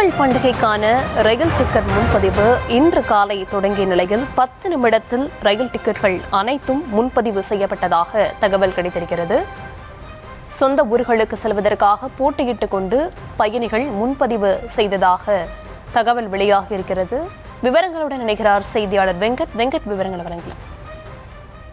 பொங்கல் பண்டிகைக்கான ரயில் ticket முன்பதிவு இன்று காலை தொடங்கிய நிலையில் 10 நிமிடத்தில் ரயில் டிக்கெட்கள் அனைத்தும் முன்பதிவு செய்யப்பட்டதாக தகவல் கிடைத்திருக்கிறது. சொந்த ஊர்களுக்கு செல்வதற்காக போட்டியிட்டுக் கொண்டு பயணிகள் முன்பதிவு செய்ததாக தகவல் வெளியாகியிருக்கிறது. விவரங்களுடன் இணைகிறார் செய்தியாளர் வெங்கட். விவரங்களை வழங்கலாம்.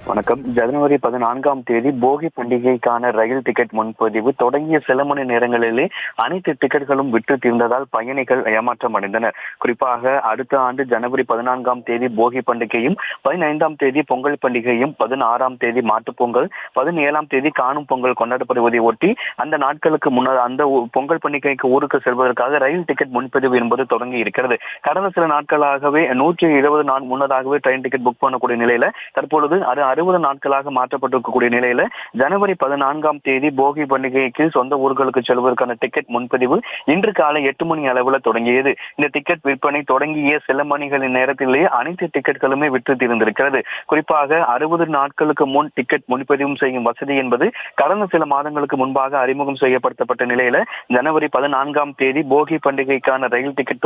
வணக்கம். ஜனவரி 14ஆம் தேதி போகி பண்டிகைக்கான ரயில் டிக்கெட் முன்பதிவு தொடங்கிய சில மணி நேரங்களிலே அனைத்து டிக்கெட்டுகளும் விற்று தீர்ந்ததால் பயணிகள் ஏமாற்றம் அடைந்தனர். குறிப்பாக அடுத்த ஆண்டு ஜனவரி 14ஆம் தேதி போகி பண்டிகையும், 15ஆம் தேதி பொங்கல் பண்டிகையும், 16ஆம் தேதி மாட்டுப்பொங்கல், 17ஆம் தேதி காணும் பொங்கல் கொண்டாடப்படுவதை ஒட்டி அந்த நாட்களுக்கு முன்னர் அந்த பொங்கல் பண்டிகைக்கு ஊருக்கு செல்வதற்காக ரயில் டிக்கெட் முன்பதிவு என்பது தொடங்கி இருக்கிறது. கடந்த சில நாட்களாகவே 120 நாள் முன்னதாகவே ட்ரெயின் டிக்கெட் புக் பண்ணக்கூடிய நிலையில தற்பொழுது 60 நாட்களாக மாற்றப்பட்டிருக்கக்கூடிய நிலையில ஜனவரி 14ஆம் தேதி போகி பண்டிகைக்கு சொந்த ஊர்களுக்கு செல்வதற்கான டிக்கெட் முன்பதிவு இன்று காலை 8 மணி அளவில் தொடங்கியது. இந்த டிக்கெட் விற்பனை தொடங்கிய சில மணிகளின் நேரத்திலேயே அனைத்து டிக்கெட்களுமே விற்று தீர்ந்திருக்கிறது. குறிப்பாக 60 நாட்களுக்கு முன் டிக்கெட் முன்பதிவு செய்யும் வசதி என்பது கடந்த சில மாதங்களுக்கு முன்பாக அறிமுகம் செய்யப்படுத்தப்பட்ட நிலையில ஜனவரி 14ஆம் தேதி போகி பண்டிகைக்கான ரயில் டிக்கெட்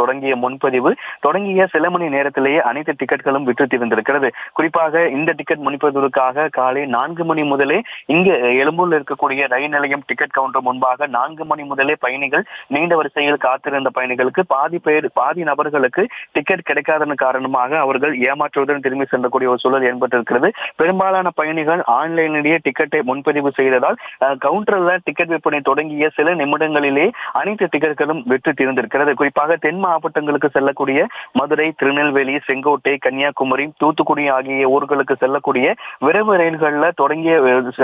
தொடங்கிய சில மணி நேரத்திலேயே அனைத்து டிக்கெட்களும் விற்று தீர்ந்திருக்கிறது. குறிப்பாக இந்த டிக்கெட் முன்பதிவு காலை 4 மணி முதலே இங்கு எழும்பூரில் இருக்கக்கூடிய ரயில் நிலையம் டிக்கெட் கவுண்டர் முன்பாக 4 மணி முதலே பயணிகள் நீண்ட வரிசையில் காத்திருந்த பயணிகளுக்கு பாதி நபர்களுக்கு டிக்கெட் கிடைக்காதன் காரணமாக அவர்கள் ஏமாற்றுவதுடன் திரும்பி செல்லக்கூடிய ஒரு சூழல் ஏற்பட்டிருக்கிறது. பெரும்பாலான பயணிகள் ஆன்லைனிலேயே டிக்கெட்டை முன்பதிவு செய்ததால் கவுண்டர்ல டிக்கெட் விற்பனை தொடங்கிய சில நிமிடங்களிலே அனைத்து டிக்கெட்டுகளும் விற்று தீர்ந்திருக்கிறது. குறிப்பாக தென் மாவட்டங்களுக்கு செல்லக்கூடிய மதுரை, திருநெல்வேலி, செங்கோட்டை, கன்னியாகுமரி, தூத்துக்குடி ஆகிய ஊர்களுக்கு செல்லக்கூடிய விரைவு ரயில்களில் தொடங்கிய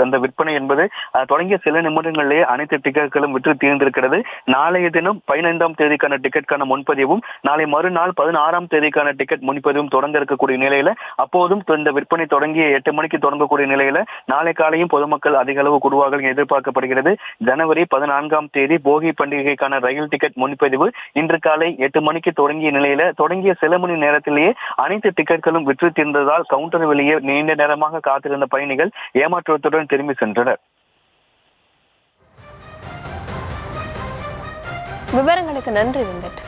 அந்த விற்பனை என்பது தொடங்கிய சில நிமிடங்களிலேயே அனைத்து டிக்கெட்டுகளும் விற்று தீர்ந்திருக்கிறது. நாளைய தினம் 15ஆம் தேதிக்கான டிக்கெட்டுக்கான முன்பதிவும், நாளை மறுநாள் 16ஆம் தேதிக்கான டிக்கெட் முன்பதிவும் தொடங்க இருக்கக்கூடிய நிலையில அப்போதும் இந்த விற்பனை தொடங்கிய 8 மணிக்கு தொடங்கக்கூடிய நிலையில நாளை காலையும் பொதுமக்கள் அதிக அளவு கூடுவார்கள் எதிர்பார்க்கப்படுகிறது. ஜனவரி 14ஆம் தேதி போகி பண்டிகைக்கான ரயில் டிக்கெட் முன்பதிவு இன்று காலை 8 மணிக்கு தொடங்கிய நிலையில தொடங்கிய சில மணி நேரத்திலேயே அனைத்து டிக்கெட்டுகளும் விற்று தீர்ந்ததால் கவுண்டர் வெளியே நீண்ட நேரமாக காத்திருந்த பயணிகள் ஏமாற்றத்துடன் திரும்பி சென்றனர். விவரங்களுக்கு நன்றி வெங்கட்.